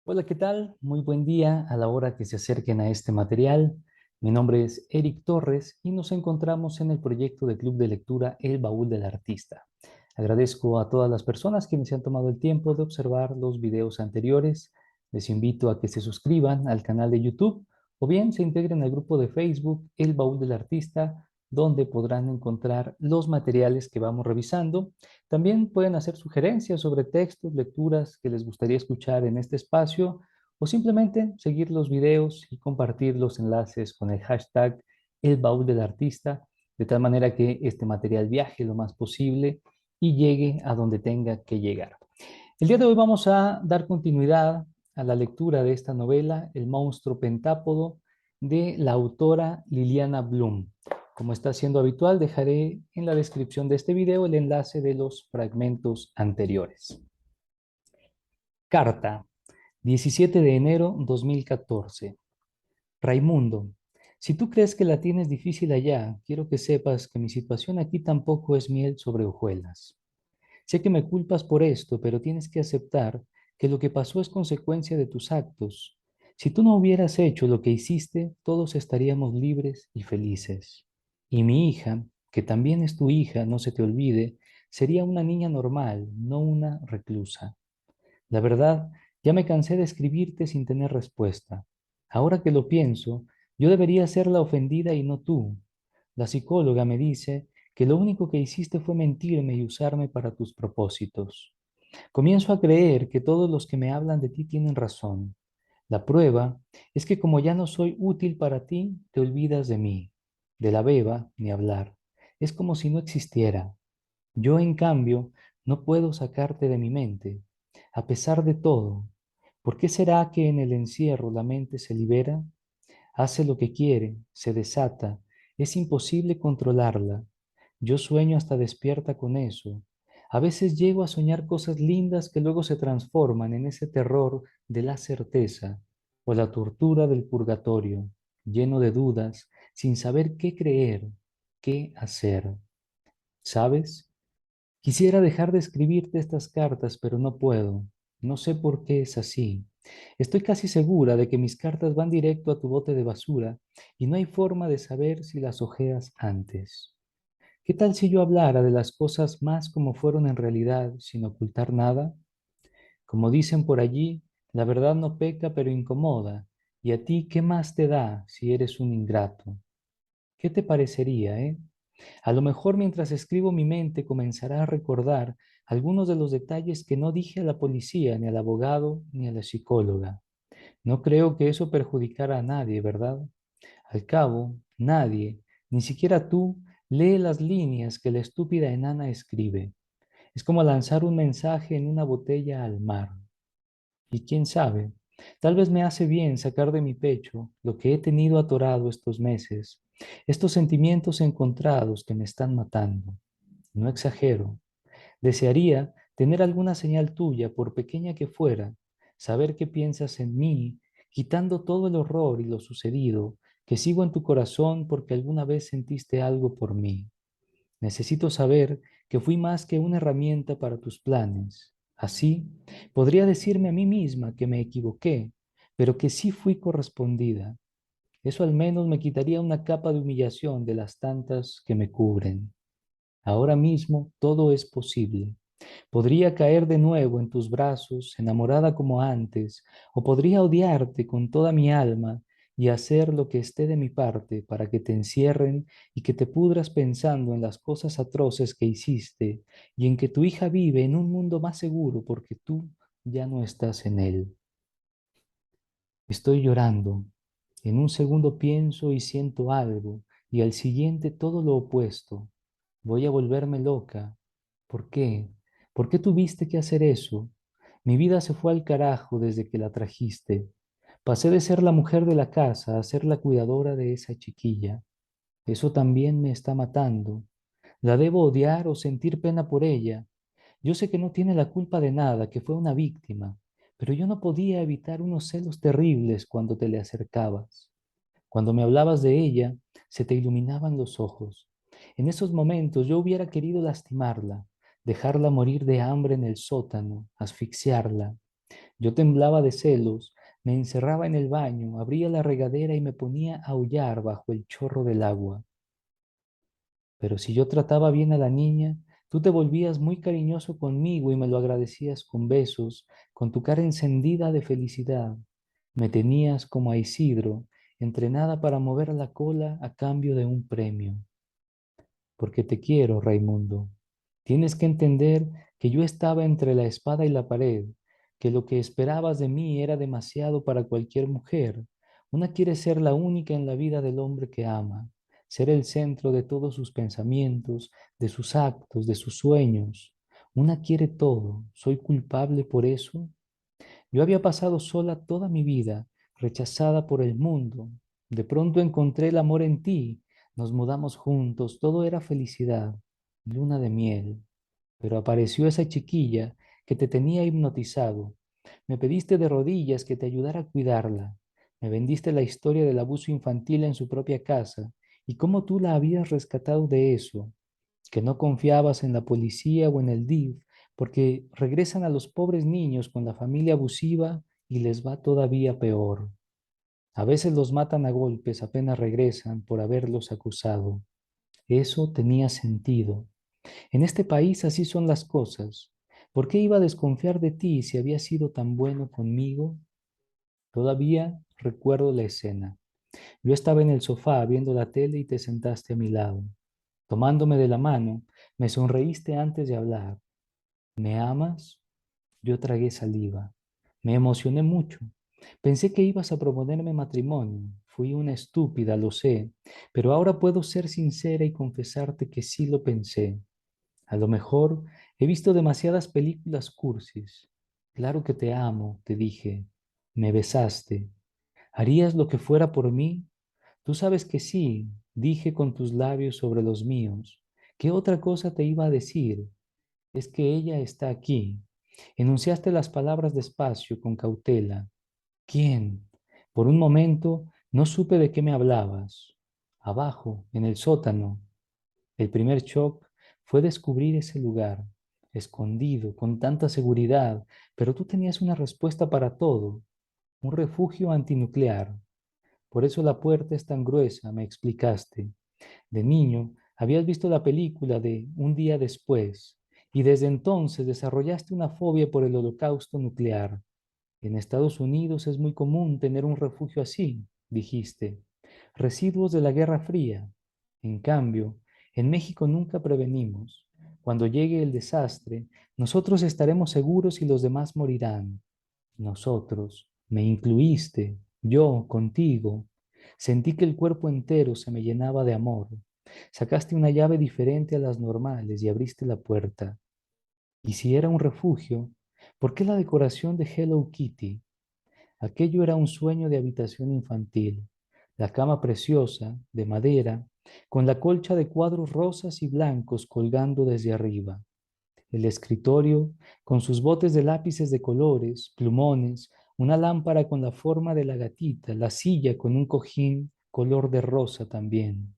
Hola, ¿qué tal? Muy buen día a la hora que se acerquen a este material. Mi nombre es Eric Torres y nos encontramos en el proyecto de Club de Lectura El Baúl del Artista. Agradezco a todas las personas que me se han tomado el tiempo de observar los videos anteriores. Les invito a que se suscriban al canal de YouTube o bien se integren al grupo de Facebook El Baúl del Artista, donde podrán encontrar los materiales que vamos revisando. También pueden hacer sugerencias sobre textos, lecturas que les gustaría escuchar en este espacio o simplemente seguir los videos y compartir los enlaces con el hashtag El Baúl del Artista, de tal manera que este material viaje lo más posible y llegue a donde tenga que llegar. El día de hoy vamos a dar continuidad a la lectura de esta novela, El monstruo pentápodo, de la autora Liliana Bloom. Como está siendo habitual, dejaré en la descripción de este video el enlace de los fragmentos anteriores. Carta, 17 de enero 2014. Raimundo, si tú crees que la tienes difícil allá, quiero que sepas que mi situación aquí tampoco es miel sobre hojuelas. Sé que me culpas por esto, pero tienes que aceptar que lo que pasó es consecuencia de tus actos. Si tú no hubieras hecho lo que hiciste, todos estaríamos libres y felices. Y mi hija, que también es tu hija, no se te olvide, sería una niña normal, no una reclusa. La verdad, ya me cansé de escribirte sin tener respuesta. Ahora que lo pienso, yo debería ser la ofendida y no tú. La psicóloga me dice que lo único que hiciste fue mentirme y usarme para tus propósitos. Comienzo a creer que todos los que me hablan de ti tienen razón. La prueba es que como ya no soy útil para ti, te olvidas de mí. De la beba, ni hablar. Es como si no existiera. Yo, en cambio, no puedo sacarte de mi mente. A pesar de todo, ¿por qué será que en el encierro la mente se libera? Hace lo que quiere, se desata, es imposible controlarla. Yo sueño hasta despierta con eso. A veces llego a soñar cosas lindas que luego se transforman en ese terror de la certeza o la tortura del purgatorio, lleno de dudas, sin saber qué creer, qué hacer. ¿Sabes? Quisiera dejar de escribirte estas cartas, pero no puedo. No sé por qué es así. Estoy casi segura de que mis cartas van directo a tu bote de basura y no hay forma de saber si las hojeas antes. ¿Qué tal si yo hablara de las cosas más como fueron en realidad, sin ocultar nada? Como dicen por allí, la verdad no peca, pero incomoda. ¿Y a ti qué más te da si eres un ingrato? ¿Qué te parecería, eh? A lo mejor mientras escribo mi mente comenzará a recordar algunos de los detalles que no dije a la policía, ni al abogado, ni a la psicóloga. No creo que eso perjudicara a nadie, ¿verdad? Al cabo, nadie, ni siquiera tú, lee las líneas que la estúpida enana escribe. Es como lanzar un mensaje en una botella al mar. Y quién sabe, tal vez me hace bien sacar de mi pecho lo que he tenido atorado estos meses, estos sentimientos encontrados que me están matando. No exagero. Desearía tener alguna señal tuya, por pequeña que fuera, saber qué piensas en mí, quitando todo el horror y lo sucedido, que sigo en tu corazón porque alguna vez sentiste algo por mí. Necesito saber que fui más que una herramienta para tus planes. Así, podría decirme a mí misma que me equivoqué, pero que sí fui correspondida. Eso al menos me quitaría una capa de humillación de las tantas que me cubren. Ahora mismo todo es posible. Podría caer de nuevo en tus brazos, enamorada como antes, o podría odiarte con toda mi alma y hacer lo que esté de mi parte para que te encierren y que te pudras pensando en las cosas atroces que hiciste y en que tu hija vive en un mundo más seguro porque tú ya no estás en él. Estoy llorando. En un segundo pienso y siento algo, y al siguiente todo lo opuesto. Voy a volverme loca. ¿Por qué? ¿Por qué tuviste que hacer eso? Mi vida se fue al carajo desde que la trajiste. Pasé de ser la mujer de la casa a ser la cuidadora de esa chiquilla. Eso también me está matando. ¿La debo odiar o sentir pena por ella? Yo sé que no tiene la culpa de nada, que fue una víctima, pero yo no podía evitar unos celos terribles cuando te le acercabas. Cuando me hablabas de ella, se te iluminaban los ojos. En esos momentos yo hubiera querido lastimarla, dejarla morir de hambre en el sótano, asfixiarla. Yo temblaba de celos, me encerraba en el baño, abría la regadera y me ponía a aullar bajo el chorro del agua. Pero si yo trataba bien a la niña, tú te volvías muy cariñoso conmigo y me lo agradecías con besos, con tu cara encendida de felicidad. Me tenías como a Isidro, entrenada para mover la cola a cambio de un premio. Porque te quiero, Raimundo. Tienes que entender que yo estaba entre la espada y la pared, que lo que esperabas de mí era demasiado para cualquier mujer. Una quiere ser la única en la vida del hombre que ama, ser el centro de todos sus pensamientos, de sus actos, de sus sueños. Una quiere todo. ¿Soy culpable por eso? Yo había pasado sola toda mi vida, rechazada por el mundo. De pronto encontré el amor en ti. Nos mudamos juntos, todo era felicidad, luna de miel. Pero apareció esa chiquilla que te tenía hipnotizado. Me pediste de rodillas que te ayudara a cuidarla. Me vendiste la historia del abuso infantil en su propia casa y cómo tú la habías rescatado de eso, que no confiabas en la policía o en el DIF, porque regresan a los pobres niños con la familia abusiva y les va todavía peor. A veces los matan a golpes apenas regresan por haberlos acusado. Eso tenía sentido. En este país así son las cosas. ¿Por qué iba a desconfiar de ti si habías sido tan bueno conmigo? Todavía recuerdo la escena. Yo estaba en el sofá viendo la tele y te sentaste a mi lado. Tomándome de la mano, me sonreíste antes de hablar. ¿Me amas? Yo tragué saliva. Me emocioné mucho. Pensé que ibas a proponerme matrimonio. Fui una estúpida, lo sé, pero ahora puedo ser sincera y confesarte que sí lo pensé. A lo mejor he visto demasiadas películas cursis. Claro que te amo, te dije. Me besaste. ¿Harías lo que fuera por mí? Tú sabes que sí, dije con tus labios sobre los míos. ¿Qué otra cosa te iba a decir? Es que ella está aquí. Enunciaste las palabras despacio, con cautela. ¿Quién? Por un momento no supe de qué me hablabas. Abajo, en el sótano. El primer shock fue descubrir ese lugar, escondido, con tanta seguridad, pero tú tenías una respuesta para todo, un refugio antinuclear. Por eso la puerta es tan gruesa, me explicaste. De niño, habías visto la película de Un día después, y desde entonces desarrollaste una fobia por el holocausto nuclear. En Estados Unidos es muy común tener un refugio así, dijiste. Residuos de la Guerra Fría. En cambio, en México nunca prevenimos. Cuando llegue el desastre, nosotros estaremos seguros y los demás morirán. Nosotros, me incluiste, yo contigo. Sentí que el cuerpo entero se me llenaba de amor. Sacaste una llave diferente a las normales y abriste la puerta. Y si era un refugio, ¿por qué la decoración de Hello Kitty? Aquello era un sueño de habitación infantil. La cama preciosa, de madera, con la colcha de cuadros rosas y blancos colgando desde arriba. El escritorio, con sus botes de lápices de colores, plumones, una lámpara con la forma de la gatita, la silla con un cojín color de rosa también.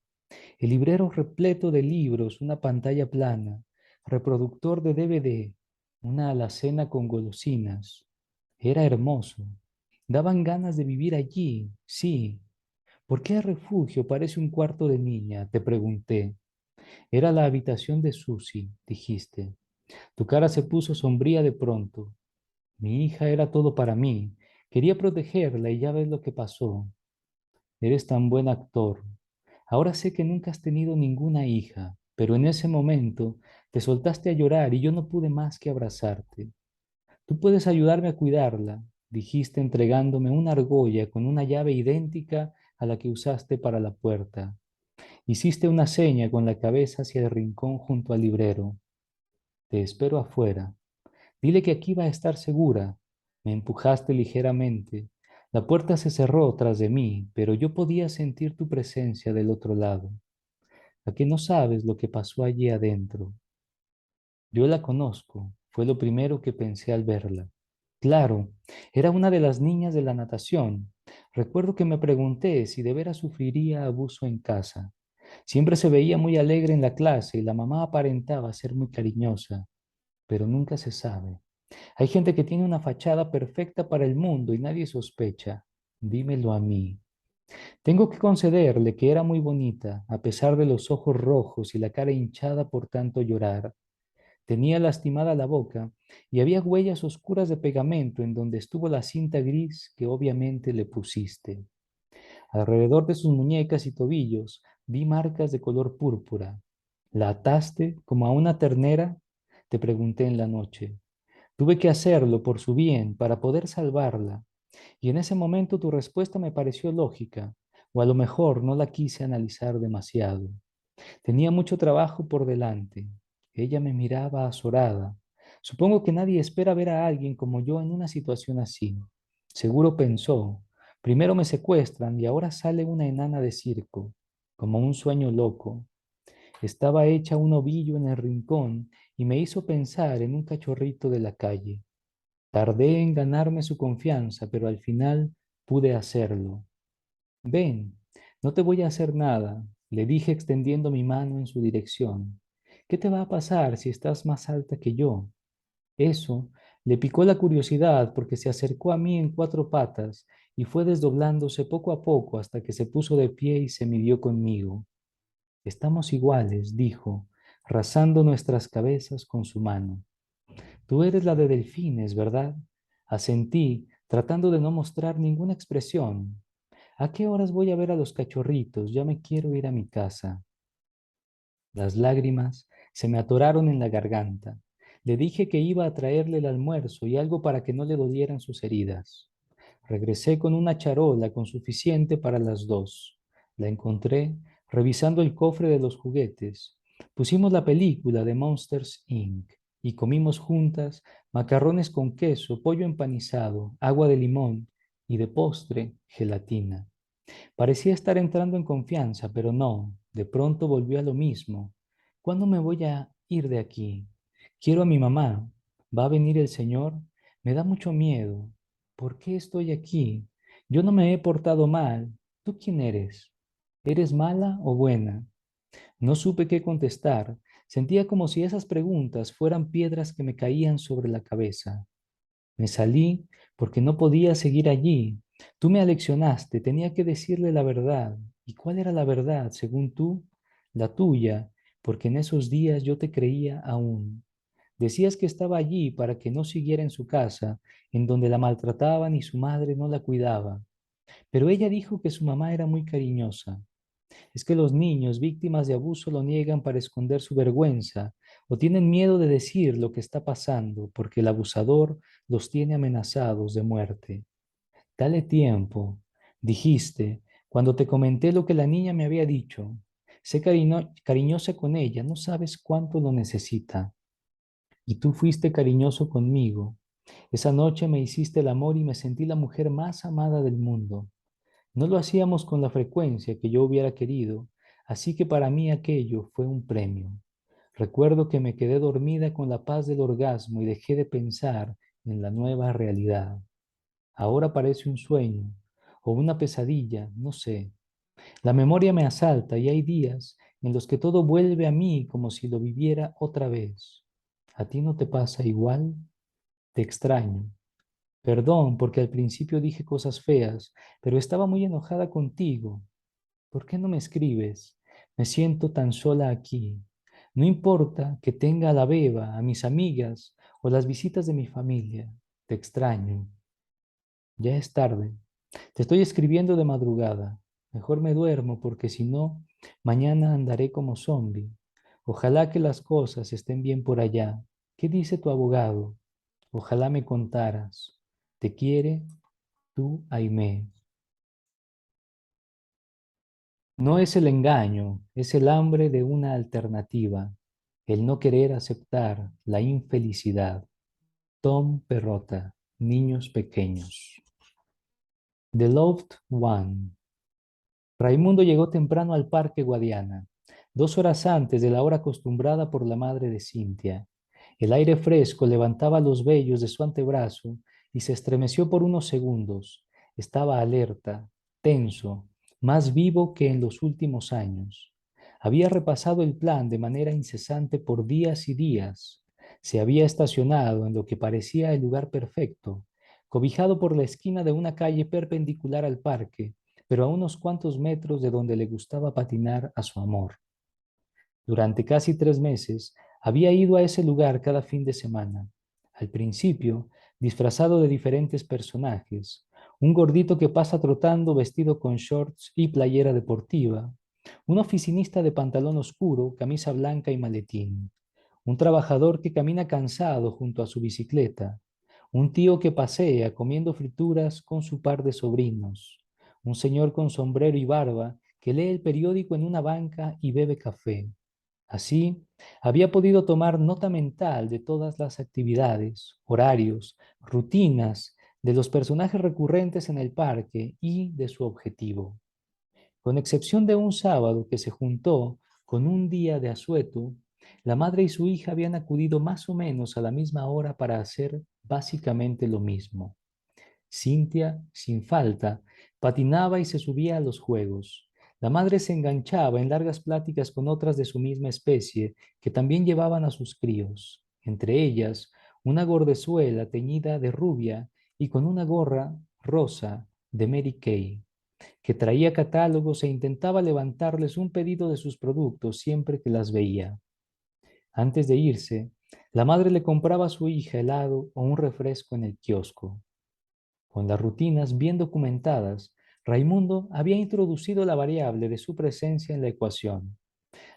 El librero repleto de libros, una pantalla plana, reproductor de DVD, una alacena con golosinas. Era hermoso. Daban ganas de vivir allí, sí. ¿Por qué el refugio parece un cuarto de niña? Te pregunté. Era la habitación de Susie, dijiste. Tu cara se puso sombría de pronto. Mi hija era todo para mí. Quería protegerla y ya ves lo que pasó. Eres tan buen actor. Ahora sé que nunca has tenido ninguna hija, pero en ese momento te soltaste a llorar y yo no pude más que abrazarte. Tú puedes ayudarme a cuidarla, dijiste entregándome una argolla con una llave idéntica a la que usaste para la puerta. Hiciste una seña con la cabeza hacia el rincón junto al librero. Te espero afuera. Dile que aquí va a estar segura. Me empujaste ligeramente. La puerta se cerró tras de mí, pero yo podía sentir tu presencia del otro lado. ¿A qué no sabes lo que pasó allí adentro? Yo la conozco, fue lo primero que pensé al verla. Claro, era una de las niñas de la natación. Recuerdo que me pregunté si de veras sufriría abuso en casa. Siempre se veía muy alegre en la clase y la mamá aparentaba ser muy cariñosa, pero nunca se sabe. Hay gente que tiene una fachada perfecta para el mundo y nadie sospecha. Dímelo a mí. Tengo que concederle que era muy bonita, a pesar de los ojos rojos y la cara hinchada por tanto llorar. Tenía lastimada la boca y había huellas oscuras de pegamento en donde estuvo la cinta gris que obviamente le pusiste. Alrededor de sus muñecas y tobillos vi marcas de color púrpura. ¿La ataste como a una ternera? Te pregunté en la noche. Tuve que hacerlo por su bien, para poder salvarla. Y en ese momento tu respuesta me pareció lógica, o a lo mejor no la quise analizar demasiado. Tenía mucho trabajo por delante. Ella me miraba azorada. Supongo que nadie espera ver a alguien como yo en una situación así. Seguro pensó, primero me secuestran y ahora sale una enana de circo, como un sueño loco. Estaba hecha un ovillo en el rincón y me hizo pensar en un cachorrito de la calle. Tardé en ganarme su confianza, pero al final pude hacerlo. Ven, no te voy a hacer nada, le dije extendiendo mi mano en su dirección. ¿Qué te va a pasar si estás más alta que yo? Eso le picó la curiosidad porque se acercó a mí en cuatro patas y fue desdoblándose poco a poco hasta que se puso de pie y se midió conmigo. Estamos iguales, dijo, rasando nuestras cabezas con su mano. Tú eres la de delfines, ¿verdad? Asentí, tratando de no mostrar ninguna expresión. ¿A qué horas voy a ver a los cachorritos? Ya me quiero ir a mi casa. Las lágrimas se me atoraron en la garganta. Le dije que iba a traerle el almuerzo y algo para que no le dolieran sus heridas. Regresé con una charola con suficiente para las dos. La encontré revisando el cofre de los juguetes. Pusimos la película de Monsters Inc. y comimos juntas macarrones con queso, pollo empanizado, agua de limón y de postre gelatina. Parecía estar entrando en confianza, pero no, de pronto volvió a lo mismo. ¿Cuándo me voy a ir de aquí? Quiero a mi mamá. ¿Va a venir el Señor? Me da mucho miedo. ¿Por qué estoy aquí? Yo no me he portado mal. ¿Tú quién eres? ¿Eres mala o buena? No supe qué contestar. Sentía como si esas preguntas fueran piedras que me caían sobre la cabeza. Me salí porque no podía seguir allí. Tú me aleccionaste, tenía que decirle la verdad. ¿Y cuál era la verdad, según tú? La tuya, porque en esos días yo te creía aún. Decías que estaba allí para que no siguiera en su casa, en donde la maltrataban y su madre no la cuidaba. Pero ella dijo que su mamá era muy cariñosa. Es que los niños víctimas de abuso lo niegan para esconder su vergüenza o tienen miedo de decir lo que está pasando porque el abusador los tiene amenazados de muerte. Dale tiempo, dijiste, cuando te comenté lo que la niña me había dicho. Sé cariñosa con ella, no sabes cuánto lo necesita. Y tú fuiste cariñoso conmigo. Esa noche me hiciste el amor y me sentí la mujer más amada del mundo. No lo hacíamos con la frecuencia que yo hubiera querido, así que para mí aquello fue un premio. Recuerdo que me quedé dormida con la paz del orgasmo y dejé de pensar en la nueva realidad. Ahora parece un sueño o una pesadilla, no sé. La memoria me asalta y hay días en los que todo vuelve a mí como si lo viviera otra vez. ¿A ti no te pasa igual? Te extraño. Perdón porque al principio dije cosas feas, pero estaba muy enojada contigo. ¿Por qué no me escribes? Me siento tan sola aquí. No importa que tenga a la beba, a mis amigas o las visitas de mi familia. Te extraño. Ya es tarde. Te estoy escribiendo de madrugada. Mejor me duermo porque si no, mañana andaré como zombi. Ojalá que las cosas estén bien por allá. ¿Qué dice tu abogado? Ojalá me contaras. Te quiere tú, Aimé. No es el engaño, es el hambre de una alternativa, el no querer aceptar la infelicidad. Tom Perrota, Niños Pequeños. The Loved One. Raimundo llegó temprano al Parque Guadiana, 2 horas antes de la hora acostumbrada por la madre de Cintia. El aire fresco levantaba los vellos de su antebrazo y se estremeció por unos segundos. Estaba alerta, tenso, más vivo que en los últimos años. Había repasado el plan de manera incesante por días y días. Se había estacionado en lo que parecía el lugar perfecto, cobijado por la esquina de una calle perpendicular al parque, pero a unos cuantos metros de donde le gustaba patinar a su amor. Durante casi 3 meses había ido a ese lugar cada fin de semana. Al principio, disfrazado de diferentes personajes, un gordito que pasa trotando vestido con shorts y playera deportiva, un oficinista de pantalón oscuro, camisa blanca y maletín, un trabajador que camina cansado junto a su bicicleta, un tío que pasea comiendo frituras con su par de sobrinos, un señor con sombrero y barba que lee el periódico en una banca y bebe café. Así, había podido tomar nota mental de todas las actividades, horarios, rutinas de los personajes recurrentes en el parque y de su objetivo. Con excepción de un sábado que se juntó con un día de asueto, la madre y su hija habían acudido más o menos a la misma hora para hacer básicamente lo mismo. Cintia, sin falta, patinaba y se subía a los juegos. La madre se enganchaba en largas pláticas con otras de su misma especie que también llevaban a sus críos, entre ellas una gordezuela teñida de rubia y con una gorra rosa de Mary Kay, que traía catálogos e intentaba levantarles un pedido de sus productos siempre que las veía. Antes de irse, la madre le compraba a su hija helado o un refresco en el kiosco. Con las rutinas bien documentadas, Raimundo había introducido la variable de su presencia en la ecuación.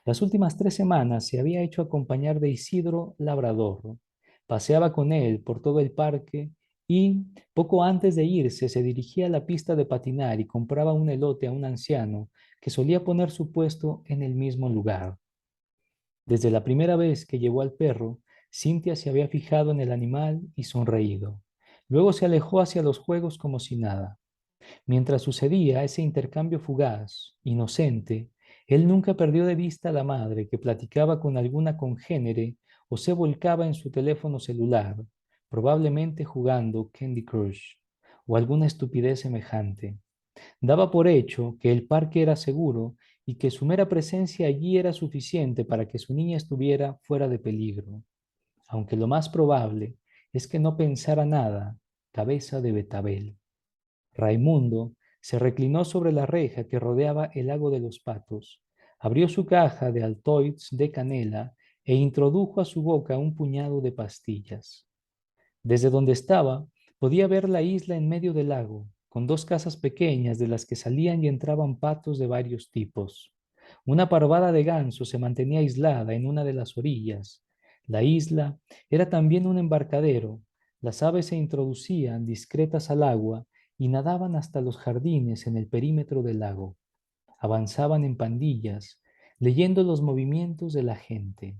Las últimas 3 semanas se había hecho acompañar de Isidro Labrador. Paseaba con él por todo el parque y, poco antes de irse, se dirigía a la pista de patinar y compraba un elote a un anciano que solía poner su puesto en el mismo lugar. Desde la primera vez que llevó al perro, Cintia se había fijado en el animal y sonreído. Luego se alejó hacia los juegos como si nada. Mientras sucedía ese intercambio fugaz, inocente, él nunca perdió de vista a la madre que platicaba con alguna congénere o se volcaba en su teléfono celular, probablemente jugando Candy Crush o alguna estupidez semejante. Daba por hecho que el parque era seguro y que su mera presencia allí era suficiente para que su niña estuviera fuera de peligro, aunque lo más probable es que no pensara nada, cabeza de betabel. Raimundo se reclinó sobre la reja que rodeaba el lago de los patos, abrió su caja de Altoids de canela e introdujo a su boca un puñado de pastillas. Desde donde estaba, podía ver la isla en medio del lago, con dos casas pequeñas de las que salían y entraban patos de varios tipos. Una parvada de gansos se mantenía aislada en una de las orillas. La isla era también un embarcadero. Las aves se introducían discretas al agua y nadaban hasta los jardines en el perímetro del lago. Avanzaban en pandillas, leyendo los movimientos de la gente.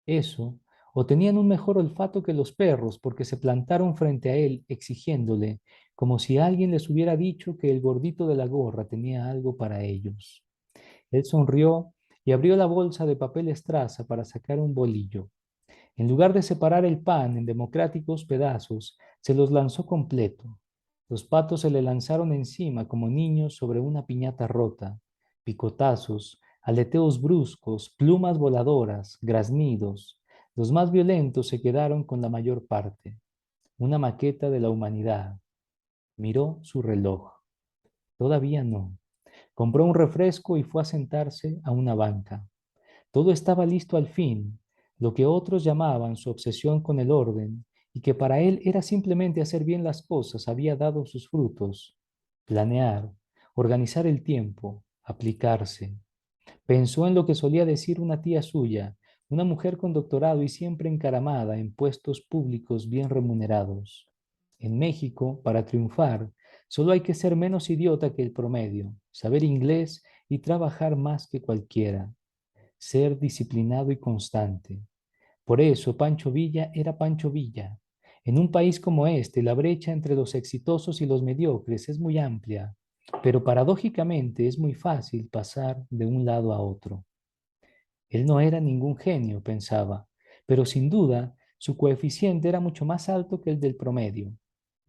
Eso, o tenían un mejor olfato que los perros porque se plantaron frente a él exigiéndole, como si alguien les hubiera dicho que el gordito de la gorra tenía algo para ellos. Él sonrió y abrió la bolsa de papel estraza para sacar un bolillo. En lugar de separar el pan en democráticos pedazos, se los lanzó completo. Los patos se le lanzaron encima como niños sobre una piñata rota. Picotazos, aleteos bruscos, plumas voladoras, graznidos. Los más violentos se quedaron con la mayor parte. Una maqueta de la humanidad. Miró su reloj. Todavía no. Compró un refresco y fue a sentarse a una banca. Todo estaba listo al fin, lo que otros llamaban su obsesión con el orden, y que para él era simplemente hacer bien las cosas, había dado sus frutos. Planear, organizar el tiempo, aplicarse. Pensó en lo que solía decir una tía suya, una mujer con doctorado y siempre encaramada en puestos públicos bien remunerados. En México, para triunfar, solo hay que ser menos idiota que el promedio, saber inglés y trabajar más que cualquiera, ser disciplinado y constante. Por eso Pancho Villa era Pancho Villa. En un país como este, la brecha entre los exitosos y los mediocres es muy amplia, pero paradójicamente es muy fácil pasar de un lado a otro. Él no era ningún genio, pensaba, pero sin duda su coeficiente era mucho más alto que el del promedio.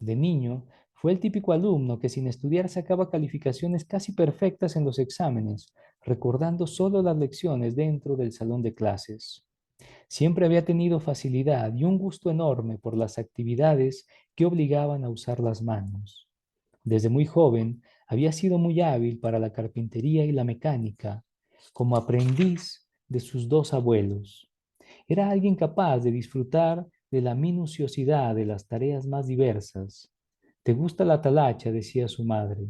De niño, fue el típico alumno que sin estudiar sacaba calificaciones casi perfectas en los exámenes, recordando solo las lecciones dentro del salón de clases. Siempre había tenido facilidad y un gusto enorme por las actividades que obligaban a usar las manos. Desde muy joven había sido muy hábil para la carpintería y la mecánica, como aprendiz de sus dos abuelos. Era alguien capaz de disfrutar de la minuciosidad de las tareas más diversas. ¿Te gusta la talacha?, decía su madre.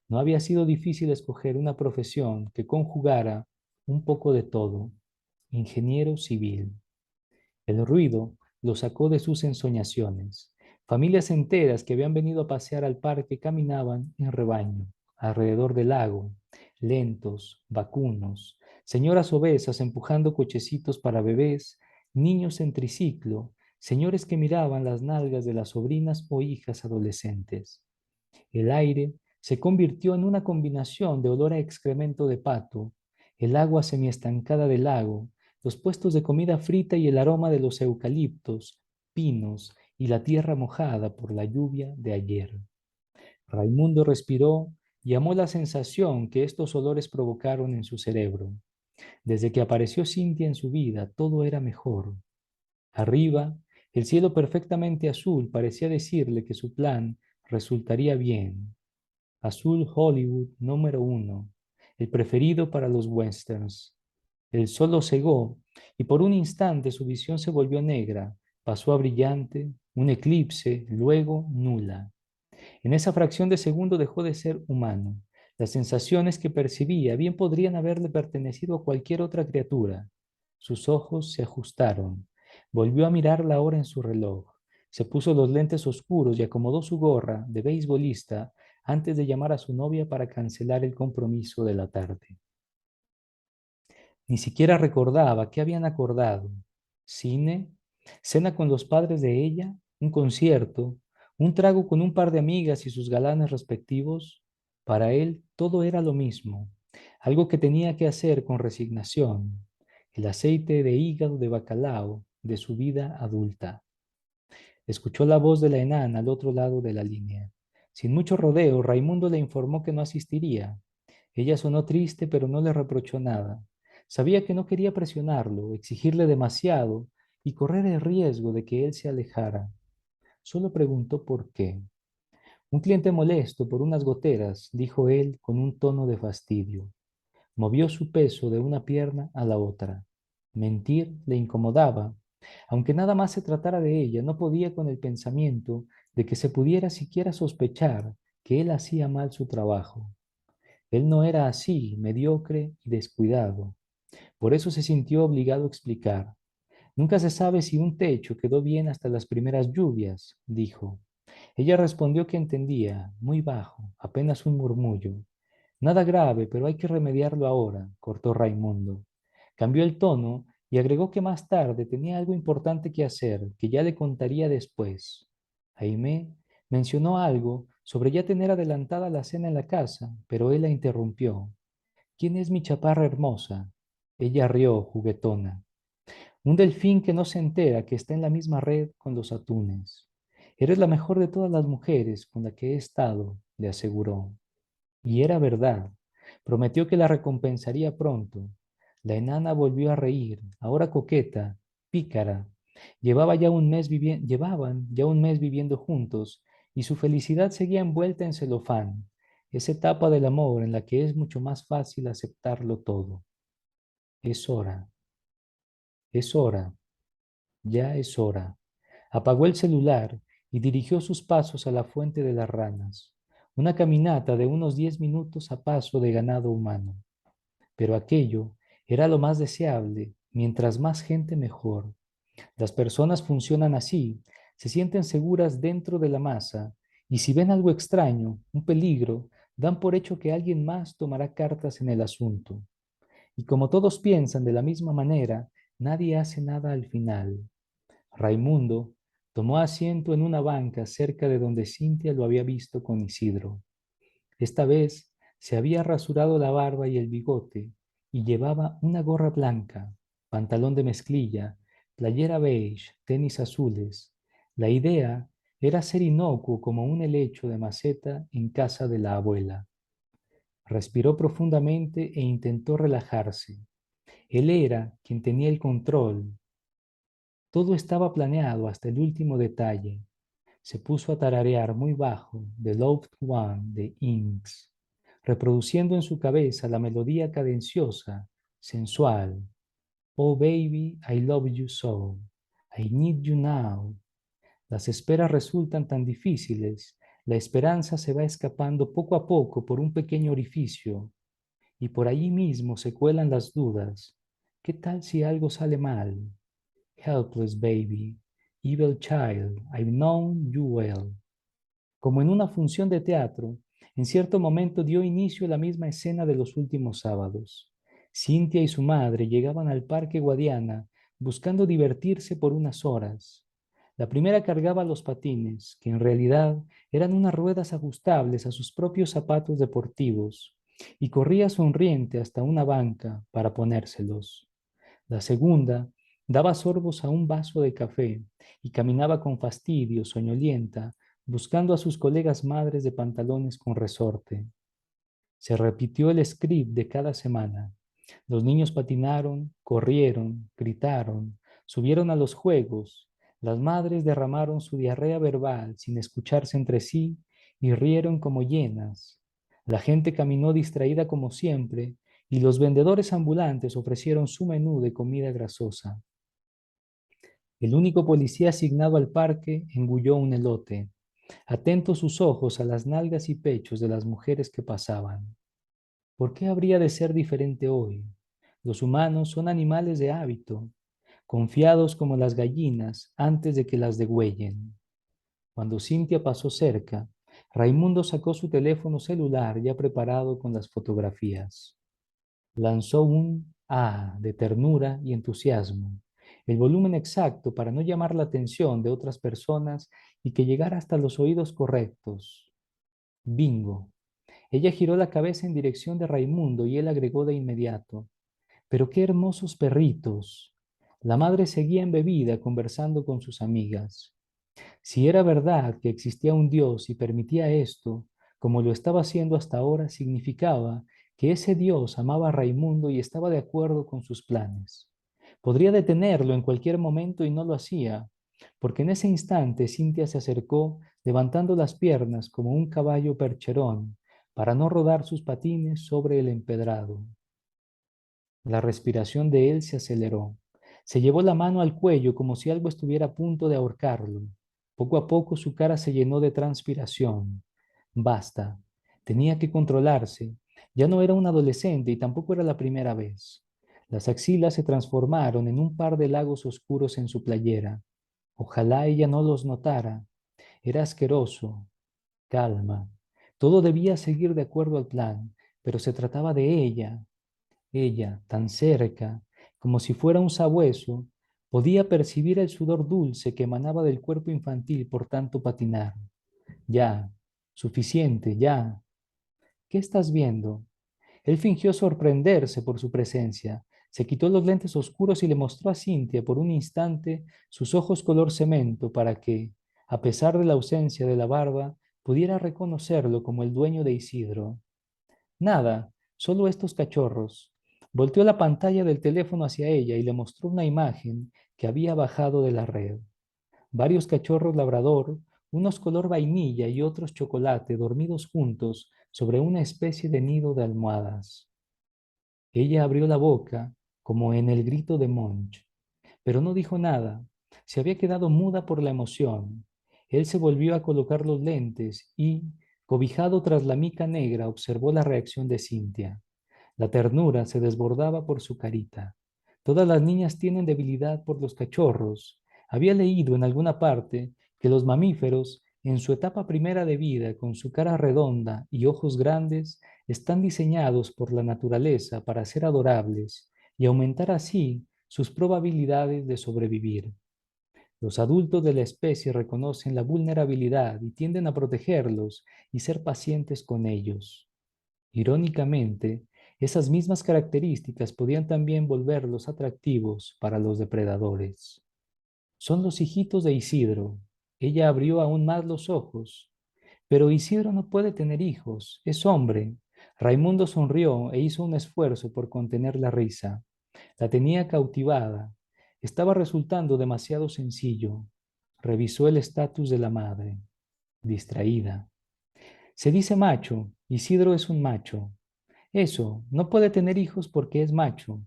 No había sido difícil escoger una profesión que conjugara un poco de todo. Ingeniero civil. El ruido lo sacó de sus ensoñaciones. Familias enteras que habían venido a pasear al parque caminaban en rebaño, alrededor del lago, lentos, vacunos, señoras obesas empujando cochecitos para bebés, niños en triciclo, señores que miraban las nalgas de las sobrinas o hijas adolescentes. El aire se convirtió en una combinación de olor a excremento de pato, el agua semiestancada del lago, los puestos de comida frita y el aroma de los eucaliptos, pinos y la tierra mojada por la lluvia de ayer. Raimundo respiró y amó la sensación que estos olores provocaron en su cerebro. Desde que apareció Cintia en su vida, todo era mejor. Arriba, el cielo perfectamente azul parecía decirle que su plan resultaría bien. Azul Hollywood número uno, el preferido para los westerns. El sol lo cegó y por un instante su visión se volvió negra, pasó a brillante, un eclipse, luego nula. En esa fracción de segundo dejó de ser humano. Las sensaciones que percibía bien podrían haberle pertenecido a cualquier otra criatura. Sus ojos se ajustaron. Volvió a mirar la hora en su reloj. Se puso los lentes oscuros y acomodó su gorra de beisbolista antes de llamar a su novia para cancelar el compromiso de la tarde. Ni siquiera recordaba qué habían acordado. Cine, cena con los padres de ella, un concierto, un trago con un par de amigas y sus galanes respectivos. Para él todo era lo mismo, algo que tenía que hacer con resignación, el aceite de hígado de bacalao de su vida adulta. Escuchó la voz de la enana al otro lado de la línea. Sin mucho rodeo, Raimundo le informó que no asistiría. Ella sonó triste, pero no le reprochó nada. Sabía que no quería presionarlo, exigirle demasiado y correr el riesgo de que él se alejara. Solo preguntó por qué. Un cliente molesto por unas goteras, dijo él con un tono de fastidio. Movió su peso de una pierna a la otra. Mentir le incomodaba. Aunque nada más se tratara de ella, no podía con el pensamiento de que se pudiera siquiera sospechar que él hacía mal su trabajo. Él no era así, mediocre y descuidado. Por eso se sintió obligado a explicar. Nunca se sabe si un techo quedó bien hasta las primeras lluvias, dijo. Ella respondió que entendía, muy bajo, apenas un murmullo. Nada grave, pero hay que remediarlo ahora, cortó Raimundo. Cambió el tono y agregó que más tarde tenía algo importante que hacer, que ya le contaría después. Aimé mencionó algo sobre ya tener adelantada la cena en la casa, pero él la interrumpió. ¿Quién es mi chaparra hermosa? Ella rió, juguetona. Un delfín que no se entera que está en la misma red con los atunes. Eres la mejor de todas las mujeres con la que he estado, le aseguró. Y era verdad. Prometió que la recompensaría pronto. La enana volvió a reír, ahora coqueta, pícara. Llevaban ya un mes viviendo juntos y su felicidad seguía envuelta en celofán, esa etapa del amor en la que es mucho más fácil aceptarlo todo. Es hora, es hora, ya es hora. Apagó el celular y dirigió sus pasos a la fuente de las ranas, una caminata de unos 10 minutos a paso de ganado humano. Pero aquello era lo más deseable, mientras más gente mejor. Las personas funcionan así, se sienten seguras dentro de la masa y si ven algo extraño, un peligro, dan por hecho que alguien más tomará cartas en el asunto. Y como todos piensan de la misma manera, nadie hace nada al final. Raimundo tomó asiento en una banca cerca de donde Cintia lo había visto con Isidro. Esta vez se había rasurado la barba y el bigote y llevaba una gorra blanca, pantalón de mezclilla, playera beige, tenis azules. La idea era ser inocuo como un helecho de maceta en casa de la abuela. Respiró profundamente e intentó relajarse. Él era quien tenía el control. Todo estaba planeado hasta el último detalle. Se puso a tararear muy bajo The Loved One de Inks, reproduciendo en su cabeza la melodía cadenciosa, sensual. Oh baby, I love you so. I need you now. Las esperas resultan tan difíciles. La esperanza se va escapando poco a poco por un pequeño orificio y por allí mismo se cuelan las dudas. ¿Qué tal si algo sale mal? Helpless baby, evil child, I've known you well. Como en una función de teatro, en cierto momento dio inicio la misma escena de los últimos sábados. Cintia y su madre llegaban al Parque Guadiana buscando divertirse por unas horas. La primera cargaba los patines, que en realidad eran unas ruedas ajustables a sus propios zapatos deportivos, y corría sonriente hasta una banca para ponérselos. La segunda daba sorbos a un vaso de café y caminaba con fastidio, soñolienta, buscando a sus colegas madres de pantalones con resorte. Se repitió el script de cada semana. Los niños patinaron, corrieron, gritaron, subieron a los juegos. Las madres derramaron su diarrea verbal sin escucharse entre sí y rieron como llenas. La gente caminó distraída como siempre y los vendedores ambulantes ofrecieron su menú de comida grasosa. El único policía asignado al parque engulló un elote, atentos sus ojos a las nalgas y pechos de las mujeres que pasaban. ¿Por qué habría de ser diferente hoy? Los humanos son animales de hábito, confiados como las gallinas antes de que las degüellen. Cuando Cintia pasó cerca, Raimundo sacó su teléfono celular ya preparado con las fotografías. Lanzó un de ternura y entusiasmo, el volumen exacto para no llamar la atención de otras personas y que llegara hasta los oídos correctos. Bingo. Ella giró la cabeza en dirección de Raimundo y él agregó de inmediato: pero qué hermosos perritos. La madre seguía embebida conversando con sus amigas. Si era verdad que existía un Dios y permitía esto, como lo estaba haciendo hasta ahora, significaba que ese Dios amaba a Raimundo y estaba de acuerdo con sus planes. Podría detenerlo en cualquier momento y no lo hacía, porque en ese instante Cintia se acercó levantando las piernas como un caballo percherón para no rodar sus patines sobre el empedrado. La respiración de él se aceleró. Se llevó la mano al cuello como si algo estuviera a punto de ahorcarlo. Poco a poco su cara se llenó de transpiración. Basta. Tenía que controlarse. Ya no era un adolescente y tampoco era la primera vez. Las axilas se transformaron en un par de lagos oscuros en su playera. Ojalá ella no los notara. Era asqueroso. Calma. Todo debía seguir de acuerdo al plan, pero se trataba de ella. Ella, tan cerca, como si fuera un sabueso, podía percibir el sudor dulce que emanaba del cuerpo infantil por tanto patinar. Ya, suficiente, ya. ¿Qué estás viendo? Él fingió sorprenderse por su presencia. Se quitó los lentes oscuros y le mostró a Cintia por un instante sus ojos color cemento para que, a pesar de la ausencia de la barba, pudiera reconocerlo como el dueño de Isidro. Nada, solo estos cachorros. Volteó la pantalla del teléfono hacia ella y le mostró una imagen que había bajado de la red. Varios cachorros labrador, unos color vainilla y otros chocolate, dormidos juntos sobre una especie de nido de almohadas. Ella abrió la boca, como en el grito de Monch, pero no dijo nada. Se había quedado muda por la emoción. Él se volvió a colocar los lentes y, cobijado tras la mica negra, observó la reacción de Cintia. La ternura se desbordaba por su carita. Todas las niñas tienen debilidad por los cachorros. Había leído en alguna parte que los mamíferos, en su etapa primera de vida, con su cara redonda y ojos grandes, están diseñados por la naturaleza para ser adorables y aumentar así sus probabilidades de sobrevivir. Los adultos de la especie reconocen la vulnerabilidad y tienden a protegerlos y ser pacientes con ellos. Irónicamente, esas mismas características podían también volverlos atractivos para los depredadores. Son los hijitos de Isidro. Ella abrió aún más los ojos. Pero Isidro no puede tener hijos, es hombre. Raimundo sonrió e hizo un esfuerzo por contener la risa. La tenía cautivada. Estaba resultando demasiado sencillo. Revisó el estatus de la madre, distraída. Se dice macho, Isidro es un macho. Eso, no puede tener hijos porque es macho.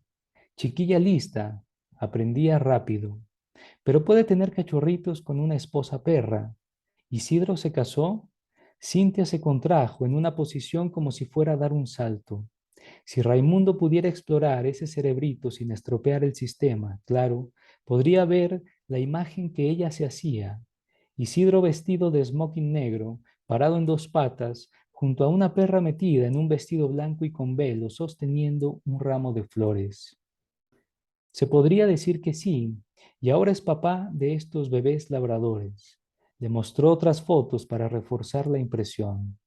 Chiquilla lista, aprendía rápido. Pero puede tener cachorritos con una esposa perra. Isidro se casó, Cintia se contrajo en una posición como si fuera a dar un salto. Si Raimundo pudiera explorar ese cerebrito sin estropear el sistema, claro, podría ver la imagen que ella se hacía. Isidro vestido de smoking negro, parado en dos patas, junto a una perra metida en un vestido blanco y con velo, sosteniendo un ramo de flores. Se podría decir que sí, y ahora es papá de estos bebés labradores. Le mostró otras fotos para reforzar la impresión.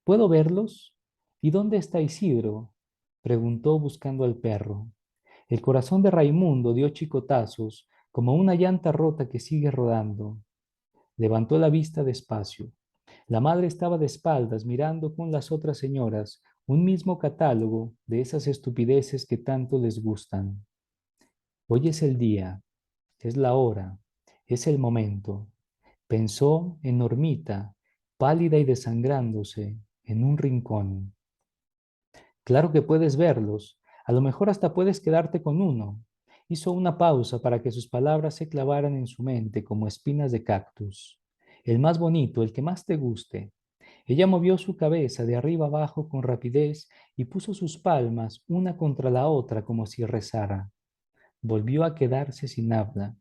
¿Puedo verlos? ¿Y dónde está Isidro? Preguntó buscando al perro. El corazón de Raimundo dio chicotazos, como una llanta rota que sigue rodando. Levantó la vista despacio. La madre estaba de espaldas mirando con las otras señoras un mismo catálogo de esas estupideces que tanto les gustan. Hoy es el día, es la hora, es el momento. Pensó en Normita, pálida y desangrándose, en un rincón. Claro que puedes verlos, a lo mejor hasta puedes quedarte con uno. Hizo una pausa para que sus palabras se clavaran en su mente como espinas de cactus. El más bonito, el que más te guste. Ella movió su cabeza de arriba abajo con rapidez y puso sus palmas una contra la otra como si rezara. Volvió a quedarse sin habla.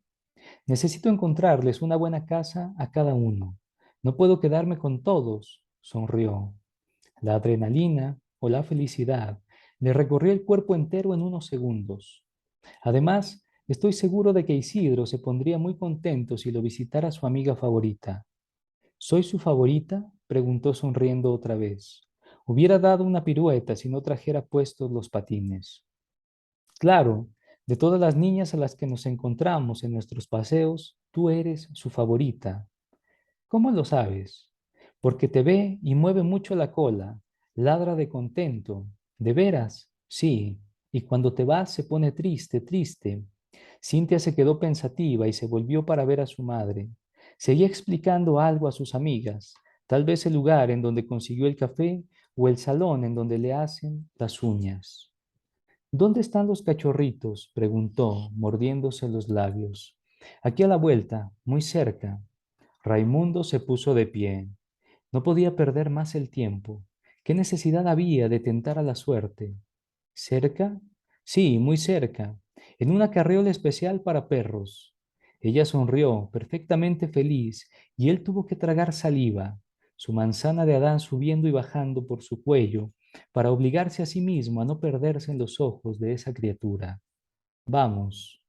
Necesito encontrarles una buena casa a cada uno. No puedo quedarme con todos, sonrió. La adrenalina o la felicidad le recorrió el cuerpo entero en unos segundos. Además, estoy seguro de que Isidro se pondría muy contento si lo visitara su amiga favorita. ¿Soy su favorita? Preguntó sonriendo otra vez. Hubiera dado una pirueta si no trajera puestos los patines. Claro, de todas las niñas a las que nos encontramos en nuestros paseos, tú eres su favorita. ¿Cómo lo sabes? Porque te ve y mueve mucho la cola, ladra de contento. ¿De veras? Sí. Y cuando te vas se pone triste, triste. Cintia se quedó pensativa y se volvió para ver a su madre. Seguía explicando algo a sus amigas, tal vez el lugar en donde consiguió el café o el salón en donde le hacen las uñas. ¿Dónde están los cachorritos? Preguntó, mordiéndose los labios. Aquí a la vuelta, muy cerca. Raimundo se puso de pie. No podía perder más el tiempo. ¿Qué necesidad había de tentar a la suerte? ¿Cerca? Sí, muy cerca, en una carriola especial para perros. Ella sonrió, perfectamente feliz, y él tuvo que tragar saliva, su manzana de Adán subiendo y bajando por su cuello, para obligarse a sí mismo a no perderse en los ojos de esa criatura. Vamos.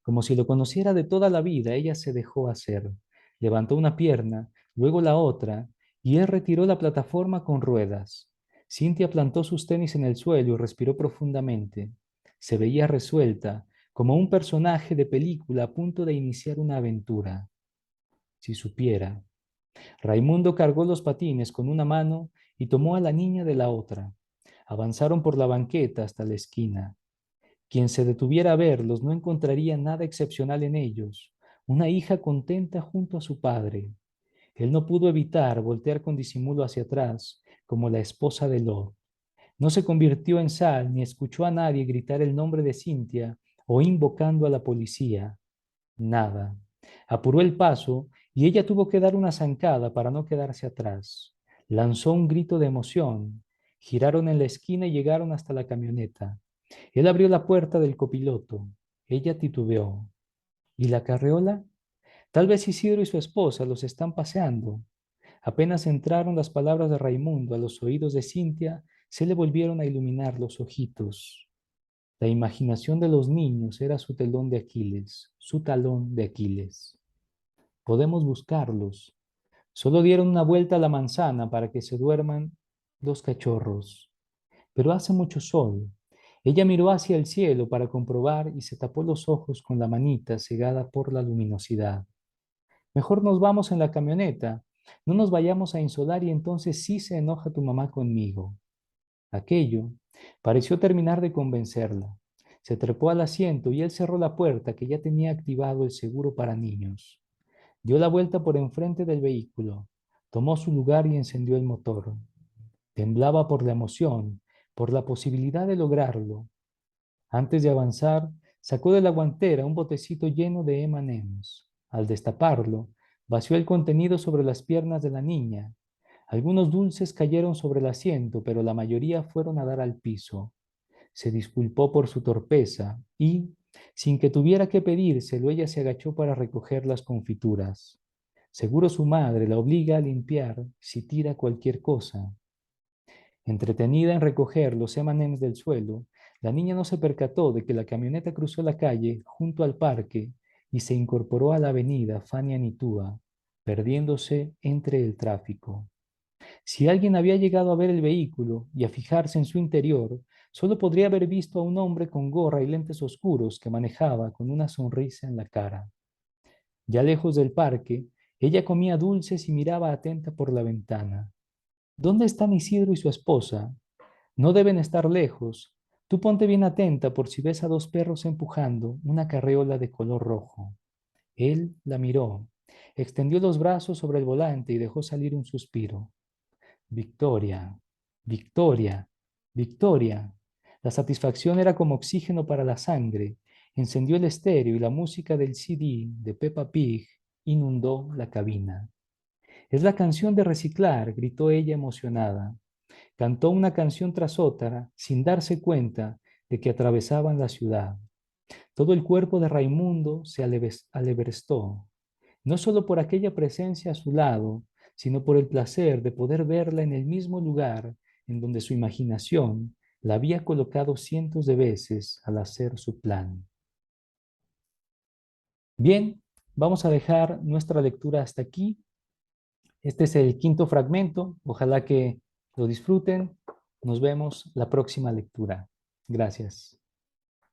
Como si lo conociera de toda la vida, ella se dejó hacer. Levantó una pierna, luego la otra, y él retiró la plataforma con ruedas. Cintia plantó sus tenis en el suelo y respiró profundamente. Se veía resuelta, como un personaje de película a punto de iniciar una aventura. Si supiera. Raimundo cargó los patines con una mano y tomó a la niña de la otra. Avanzaron por la banqueta hasta la esquina. Quien se detuviera a verlos no encontraría nada excepcional en ellos. Una hija contenta junto a su padre. Él no pudo evitar voltear con disimulo hacia atrás, como la esposa de Lot. No se convirtió en sal ni escuchó a nadie gritar el nombre de Cintia o invocando a la policía. Nada. Apuró el paso y ella tuvo que dar una zancada para no quedarse atrás. Lanzó un grito de emoción. Giraron en la esquina y llegaron hasta la camioneta. Él abrió la puerta del copiloto. Ella titubeó. ¿Y la carreola? Tal vez Isidro y su esposa los están paseando. Apenas entraron las palabras de Raimundo a los oídos de Cintia, se le volvieron a iluminar los ojitos. La imaginación de los niños era su telón de Aquiles, su talón de Aquiles. Podemos buscarlos. Solo dieron una vuelta a la manzana para que se duerman los cachorros. Pero hace mucho sol. Ella miró hacia el cielo para comprobar y se tapó los ojos con la manita cegada por la luminosidad. Mejor nos vamos en la camioneta. No nos vayamos a insolar y entonces sí se enoja tu mamá conmigo. Aquello pareció terminar de convencerla. Se trepó al asiento y él cerró la puerta que ya tenía activado el seguro para niños. Dio la vuelta por enfrente del vehículo, tomó su lugar y encendió el motor. Temblaba por la emoción, por la posibilidad de lograrlo. Antes de avanzar, sacó de la guantera un botecito lleno de M&M's. Al destaparlo, vació el contenido sobre las piernas de la niña. Algunos dulces cayeron sobre el asiento, pero la mayoría fueron a dar al piso. Se disculpó por su torpeza y, sin que tuviera que pedírselo, ella se agachó para recoger las confituras. Seguro su madre la obliga a limpiar si tira cualquier cosa. Entretenida en recoger los M&M's del suelo, la niña no se percató de que la camioneta cruzó la calle junto al parque y se incorporó a la avenida Fania Nitúa, perdiéndose entre el tráfico. Si alguien había llegado a ver el vehículo y a fijarse en su interior, solo podría haber visto a un hombre con gorra y lentes oscuros que manejaba con una sonrisa en la cara. Ya lejos del parque, ella comía dulces y miraba atenta por la ventana. ¿Dónde están Isidro y su esposa? No deben estar lejos. Tú ponte bien atenta por si ves a dos perros empujando una carreola de color rojo. Él la miró, extendió los brazos sobre el volante y dejó salir un suspiro. Victoria, Victoria, Victoria. La satisfacción era como oxígeno para la sangre. Encendió el estéreo y la música del CD de Peppa Pig inundó la cabina. Es la canción de reciclar, gritó ella emocionada. Cantó una canción tras otra sin darse cuenta de que atravesaban la ciudad. Todo el cuerpo de Raimundo se alebrestó, no solo por aquella presencia a su lado, sino por el placer de poder verla en el mismo lugar en donde su imaginación la había colocado cientos de veces al hacer su plan. Bien, vamos a dejar nuestra lectura hasta aquí. Este es el quinto fragmento. Ojalá que lo disfruten. Nos vemos la próxima lectura. Gracias.